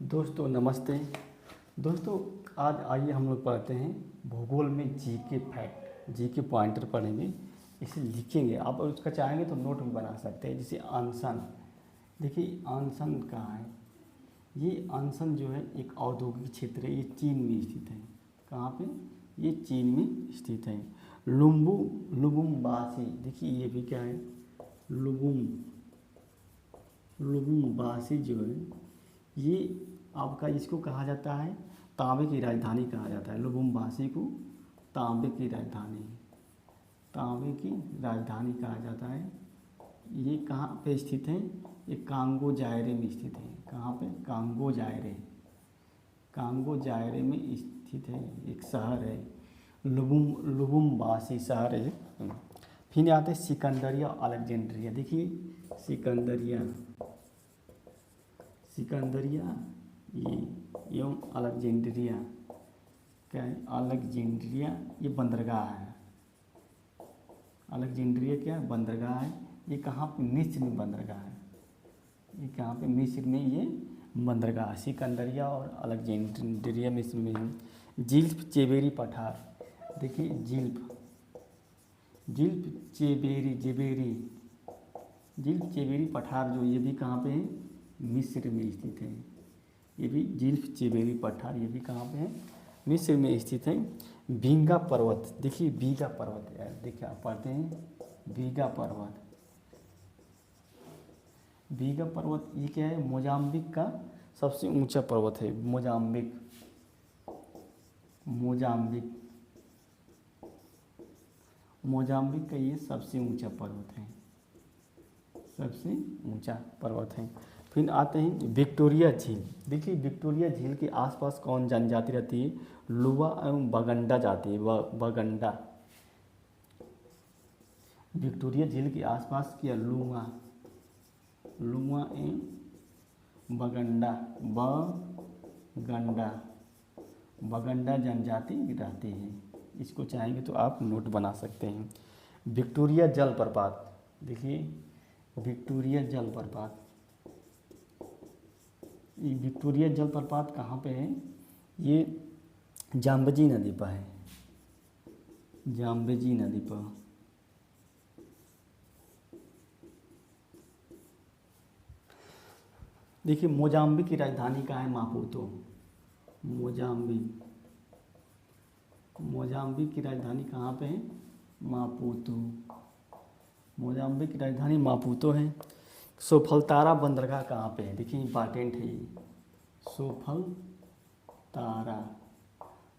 दोस्तों नमस्ते। दोस्तों आज आइए हम लोग पढ़ते हैं भूगोल में जी के फैक्ट, जी के पॉइंटर पढ़ेंगे। इसे लिखेंगे, आप उसका चाहेंगे तो नोट भी बना सकते हैं। जैसे आंसन, देखिए आंसन कहाँ है? ये आंसन जो है एक औद्योगिक क्षेत्र है, ये चीन में स्थित है। कहाँ पे? ये चीन में स्थित है। लुबुम्बाशी, देखिए ये भी क्या है? लुबुम्बाशी जो है ये आपका इसको कहा जाता है तांबे की राजधानी कहा जाता है। लुबुम्बाशी को तांबे की राजधानी कहा जाता है। ये कहाँ पे स्थित है? ये कांगो जायरे में स्थित है। कहाँ पे? कांगो जायरे में स्थित है, एक शहर है। लुबुम्बाशी शहर है। फिर आते हैं सिकंदरिया और अलेक्जेंड्रिया। देखिए सिकंदरिया ये एवं अलेक्जेंड्रिया क्या है? अलेक्जेंड्रिया ये बंदरगाह है। अलेक्जेंड्रिया क्या है? बंदरगाह है। ये कहाँ पे? मिस्र में बंदरगाह है। ये कहाँ पे? मिस्र में ये बंदरगाह। सिकंदरिया और अलेक्जेंड्रिया मिस्र में है। जिल्फ चेबेरी पठार, देखिए जिल्फ चेबेरी पठार जो ये भी कहाँ पे है? मिस्र में स्थित है। ये भी जिल्फ चेबेरी पठार, ये भी कहाँ पे है? मिस्र में स्थित है। भींगा पर्वत, देखिए भीगा पर्वत यार, देखिए आप पढ़ते हैं भीगा पर्वत ये क्या है? मोजाम्बिक का सबसे ऊंचा पर्वत है। मोजाम्बिक का ये सबसे ऊंचा पर्वत है। फिर आते हैं विक्टोरिया झील। देखिए विक्टोरिया झील के आसपास कौन जनजाति रहती है? लुवा एवं बगंडा जाति है। बगंडा। विक्टोरिया झील के आसपास क्या? लुवा एवं बगंडा जनजाति रहती है। इसको चाहेंगे तो आप नोट बना सकते हैं। विक्टोरिया जलप्रपात, देखिए विक्टोरिया जलप्रपात कहाँ पे है? ये जाम्बेजी नदी पर है। देखिए मोजाम्बिक की राजधानी कहाँ है? मापुतो। मोजाम्बिक की राजधानी कहाँ पे है? मोजाम्बिक की राजधानी मापुतो है। सोफलतारा बंदरगाह कहाँ पे है? देखिए इंपॉर्टेंट है ये।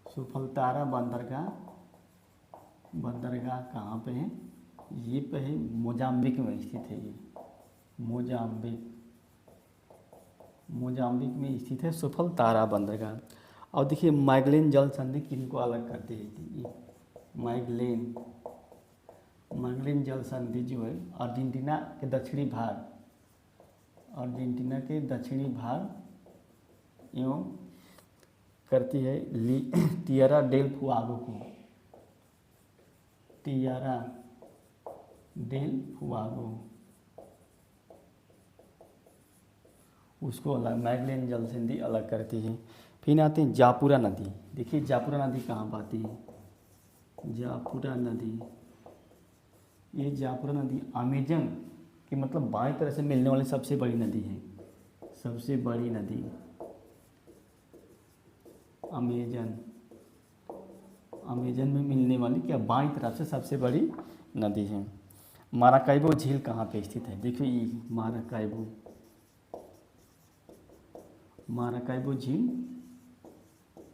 सोफलतारा बंदरगाह कहाँ पे है? ये पे है, मोजाम्बिक में स्थित है। ये मोजाम्बिक में स्थित है सोफलतारा बंदरगाह। और देखिए मैगलेन जल संधि किनको अलग करती है? मैगलेन जल संधि जो है अर्जेंटीना के दक्षिणी भाग एवं करती है टिएरा डेल फुआगो उसको अलग मैगलेन जल संधि अलग करती है। फिर आते हैं जापुरा नदी। देखिए जापुरा नदी कहाँ पाती है? ये जापुरा नदी अमेजन के मतलब बाएं तरह से मिलने वाली सबसे बड़ी नदी है। अमेजन में मिलने वाली क्या बाईं तरफ से सबसे बड़ी नदी है। माराकाइबो झील कहाँ पे स्थित है? देखिए ये माराकाइबो झील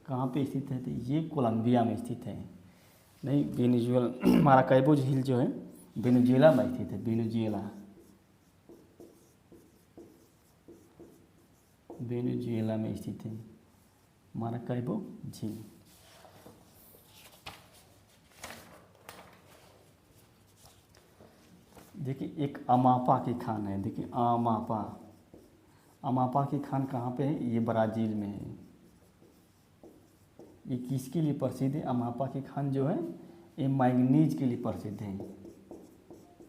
कहाँ पे स्थित है? तो ये कोलंबिया में स्थित है। नहीं, वेनेजुएला। माराकाइबो झील जो है वेनेजुएला में स्थित है। वेनेजुएला में स्थित है माराकाइबो झील। देखिए एक अमापा की खान है। देखिए अमापा की खान कहाँ पे है? ये ब्राज़ील में है। ये किसके लिए प्रसिद्ध है? अमापा की खान जो है ये मैंगनीज के लिए प्रसिद्ध है।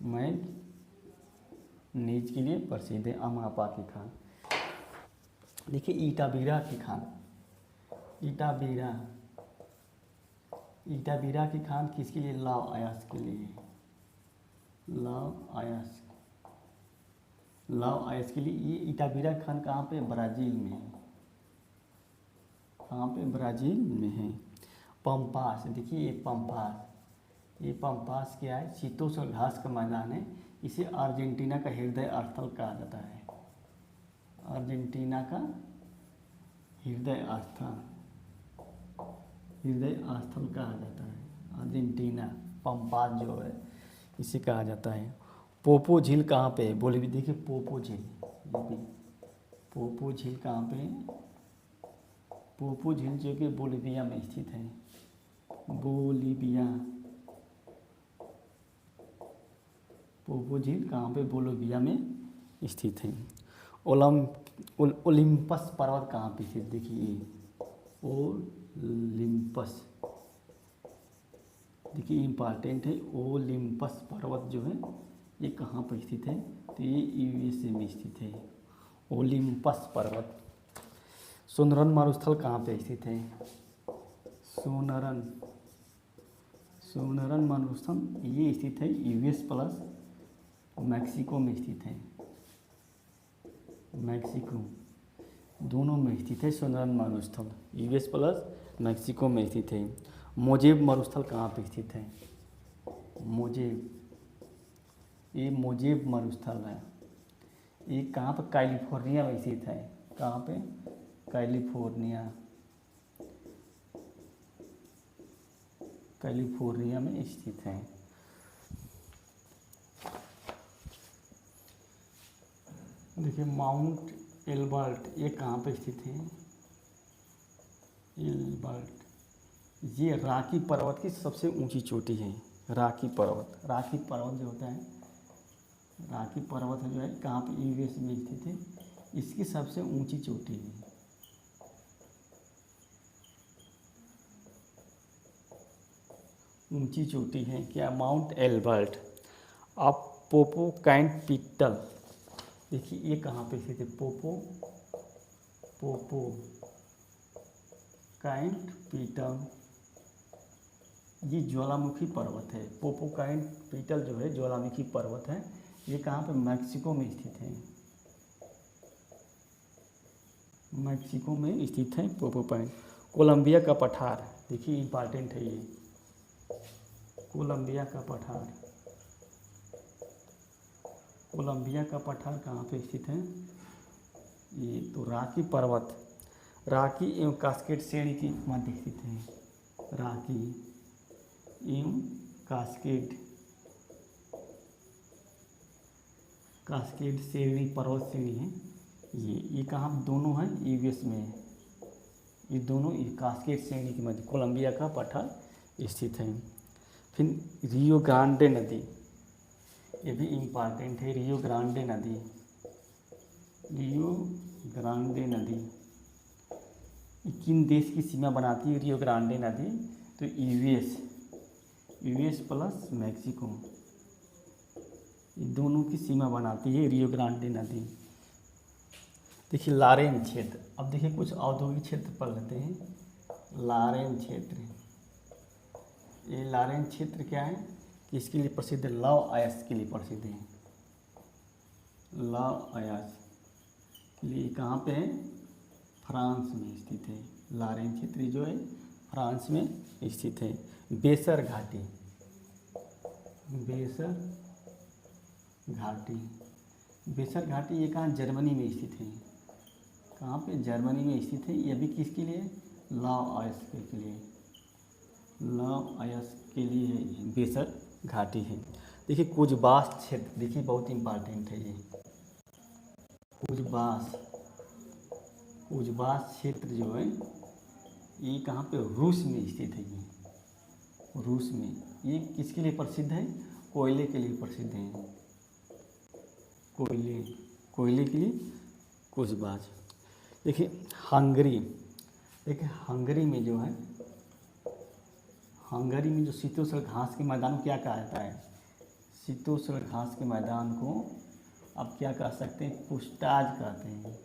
मैंगनीज के लिए प्रसिद्ध है अमापा की खान। देखिए ईटाबीरा की खान, ईटाबीरा की खान किसके लिए? लाव अयास के लिए, लाव अयास के लिए। ये ईटाबीरा खान कहाँ पे? ब्राज़ील में है। कहाँ पे? ब्राज़ील में है। पंपास, देखिए ये पंपास क्या है? शीतोष्ण घास का मैदान है। इसे अर्जेंटीना का हृदय स्थल कहा जाता है। अर्जेंटीना का हृदय स्थल कहा जाता है। अर्जेंटीना पंपास जो है इसे कहा जाता है। पोपो झील कहाँ पे है? बोलिए, देखिए पोपो झील, ये भी पोपो झील कहाँ पे है? पोपो झील जो कि बोलिविया में स्थित है। बोलिविया, पोपो झील कहाँ पे? बोलिविया में स्थित है। ओलिम्पस पर्वत कहाँ पे स्थित? देखिए ओलिम्पस, देखिए इम्पॉर्टेंट है। ओलिम्पस पर्वत जो है ये कहाँ पर स्थित है? तो ये यूएसए में स्थित है, ओलिम्पस पर्वत। सोनरन मरुस्थल कहाँ पे स्थित है? सोनरन मरुस्थल ये स्थित है यूएस प्लस मैक्सिको में स्थित है। मैक्सिको दोनों में स्थित है सोनरन मरुस्थल, यूएस प्लस मैक्सिको में स्थित है। मोजेब मरुस्थल कहाँ पे स्थित है? मोजेब, ये मोजेब मरुस्थल है। ये कहाँ पे? कैलिफोर्निया में स्थित है। कहाँ पे? कैलिफोर्निया में स्थित है। देखिए माउंट एल्बर्ट ये कहाँ पे स्थित है? एल्बर्ट ये रॉकी पर्वत की सबसे ऊंची चोटी है। रॉकी पर्वत जो होता है, रॉकी पर्वत जो है कहाँ पे? यूएस में स्थित है। इसकी सबसे ऊंची चोटी है। ऊंची चोटी है क्या? Mount Elbert. अब पोपोकाइनटिकल, देखिए ये कहाँ पे स्थित है? पोपोकाइनटिकल ये ज्वालामुखी पर्वत है। पोपोकाइनटिकल जो है ज्वालामुखी पर्वत है। ये कहाँ पे? मैक्सिको में स्थित है। मैक्सिको में स्थित है पोपोकाइन। कोलंबिया का पठार, देखिए इम्पॉर्टेंट है ये। कोलंबिया का पठार कहाँ पे स्थित है? ये तो रॉकी पर्वत, रॉकी एवं कास्केड श्रेणी की मध्य स्थित है। रॉकी एवं कास्केड श्रेणी, पर्वत श्रेणी है। ये कहाँ दोनों है? यूएस में है। ये दोनों कास्केड श्रेणी के मध्य कोलंबिया का पठार स्थित है। फिर रियो ग्रांडे नदी, ये भी इम्पॉर्टेंट है। रियो ग्रांडे नदी किन देश की सीमा बनाती है? रियो ग्रांडे नदी तो यूएस प्लस मैक्सिको, ये दोनों की सीमा बनाती है रियो ग्रांडे नदी। देखिए लारेन क्षेत्र, अब देखिए कुछ औद्योगिक क्षेत्र पढ़ लेते हैं। लारेन क्षेत्र, ये लारेन क्षेत्र क्या है? कि इसके लिए प्रसिद्ध है? लाव अयास के लिए प्रसिद्ध है। लाव अयास के लिए कहाँ पे है? फ्रांस में स्थित है। लारेन क्षेत्र जो है फ्रांस में स्थित है। बेसर घाटी ये कहाँ? जर्मनी में स्थित है। कहाँ पे? जर्मनी में स्थित है। ये भी किसके लिए? लाव अयास के लिए है। बेसर घाटी है। देखिए कुजबास क्षेत्र, देखिए बहुत इम्पॉर्टेंट है ये। कुजबास क्षेत्र जो है ये कहाँ पे? रूस में स्थित है। ये रूस में, ये किसके लिए प्रसिद्ध है? कोयले के लिए प्रसिद्ध है। कोयले के लिए कुजबास। देखिए हंगरी, हंगरी में जो है, हंगरी में जो शीतोष्ण घास के मैदान को क्या कहा जाता है? शीतोष्ण घास के मैदान को आप क्या कह सकते हैं? पुस्ताज कहते हैं।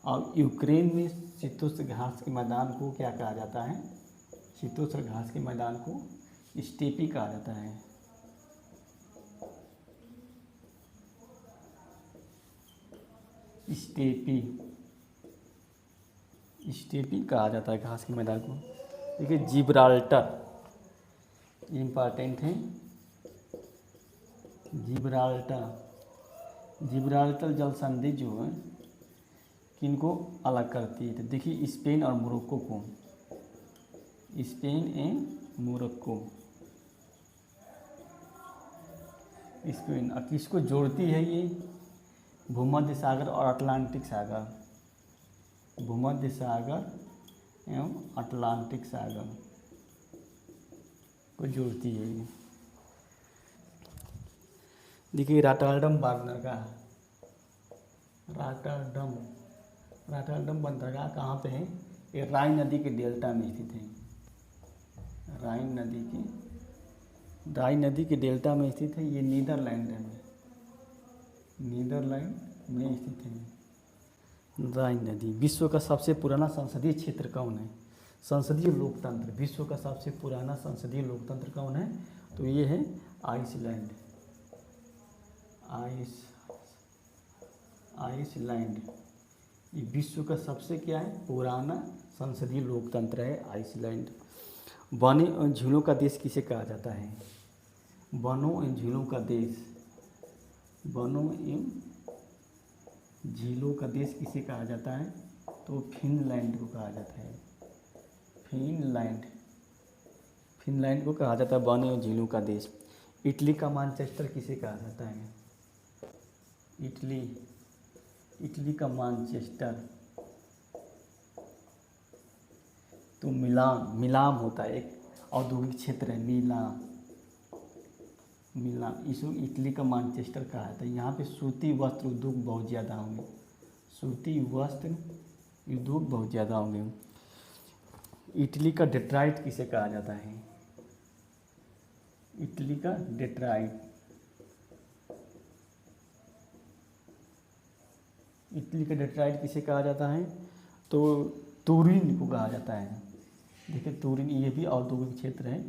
और यूक्रेन में शीतोष्ण घास के मैदान को क्या कहा जाता है? शीतोष्ण घास के मैदान को स्टेपी कहा जाता है। स्टेपी, स्टेपी कहा जाता है घास के मैदान को। देखिए जिब्राल्टर, इम्पॉर्टेंट है जिब्राल्टर। जिब्राल्टर जल संधि जो है किनको अलग करती है? तो देखिए स्पेन और मोरक्को को, स्पेन एंड मोरक्को, स्पेन। और किसको जोड़ती है ये? भूमध्य सागर और अटलांटिक सागर, भूमध्य सागर एवं अटलांटिक सागर को जोड़ती है ये। देखिए रॉटरडम बंदरगाह, रॉटरडम बंदरगाह कहाँ पे है? ये राइन नदी के डेल्टा में स्थित है। राइन नदी के डेल्टा में स्थित है। ये नीदरलैंड में, नीदरलैंड में स्थित है राइन नदी। विश्व का सबसे पुराना संसदीय क्षेत्र कौन है? संसदीय लोकतंत्र, विश्व का सबसे पुराना संसदीय लोकतंत्र कौन है? तो ये है आइसलैंड। आइसलैंड ये विश्व का सबसे क्या है? पुराना संसदीय लोकतंत्र है आइसलैंड। वनों और झीलों का देश किसे कहा जाता है? वनों एवं झीलों का देश, वनों एवं झीलों का देश किसे कहा जाता है? तो फिनलैंड को कहा जाता है। फिनलैंड को कहा जाता है वनों एवं झीलों का देश। इटली का मैनचेस्टर किसे कहा जाता है? इटली का मैनचेस्टर तो मिलान होता है, एक औद्योगिक क्षेत्र है मिलान। इसको इटली का मैनचेस्टर कहा जाता है। यहाँ पे सूती वस्त्र उद्योग बहुत ज़्यादा होंगे, सूती वस्त्र उद्योग बहुत ज़्यादा होंगे। इटली का डेट्राइट किसे कहा जाता है? इटली का डेट्राइट, इटली का डेट्राइट किसे कहा जाता है? तो तुरीन को कहा जाता है। देखिए तुरीन ये भी औद्योगिक क्षेत्र है।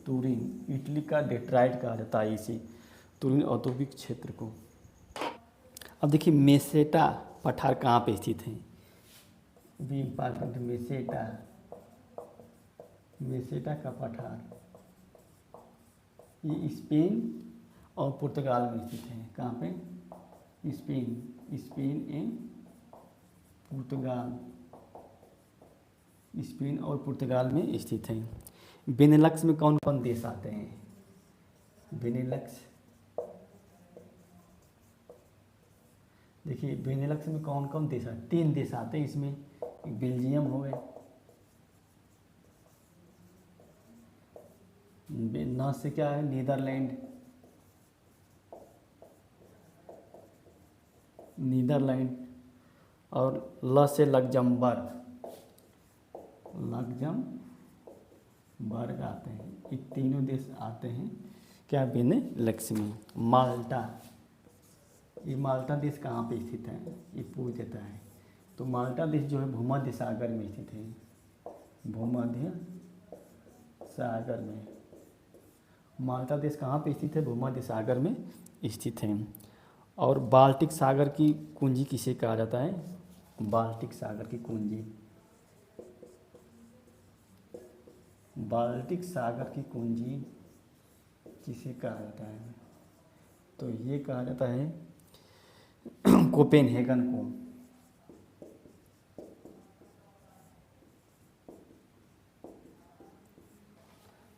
तुरीन, इटली का डेट्राइट कहा जाता है इसे, तुरीन औद्योगिक क्षेत्र को। अब देखिए मेसेटा पठार कहाँ पे स्थित है? भी इम्पॉर्टेंट, मेसेटा का पठार ये स्पेन और पुर्तगाल में स्थित है। कहाँ पे? स्पेन एंड पुर्तगाल, स्पेन और पुर्तगाल में स्थित है। बेनेलक्स में कौन कौन देश आते हैं? बेनेलक्स, देखिए बेनेलक्स में कौन कौन देश आते हैं? 3 देश आते हैं इसमें। बेल्जियम हो गए, न से क्या है? नीदरलैंड और ल से लग्जमबर्ग आते हैं। ये तीनों देश आते हैं क्या? बेनेलक्स में। माल्टा, ये माल्टा देश कहाँ पे स्थित है? ये पूछ देता है। तो माल्टा देश जो है भूमध्य सागर में स्थित है, भूमध्य सागर में। माल्टा देश कहाँ पे स्थित है? भूमध्य सागर में स्थित है। और बाल्टिक सागर की कुंजी किसे कहा जाता है? बाल्टिक सागर की कुंजी, बाल्टिक सागर की कुंजी किसे कहा जाता है? तो ये कहा जाता है कोपेनहेगन को।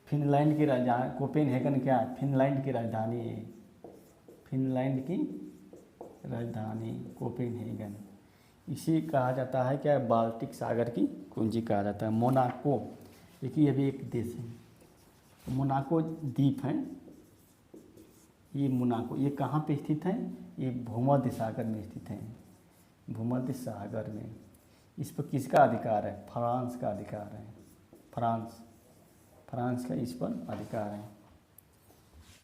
फिनलैंड की राजधानी कोपेनहेगन क्या है? फिनलैंड की राजधानी है। फिनलैंड की राजधानी कोपेनहेगन। इसे कहा जाता है क्या? बाल्टिक सागर की कुंजी कहा जाता है। मोनाको, देखिए ये भी एक देश है। मोनाको द्वीप है ये। मोनाको ये कहाँ पे स्थित है? ये भूमध्य सागर में स्थित है, भूमध्य सागर में। इस पर किसका अधिकार है? फ्रांस का अधिकार है। फ्रांस का इस पर अधिकार है।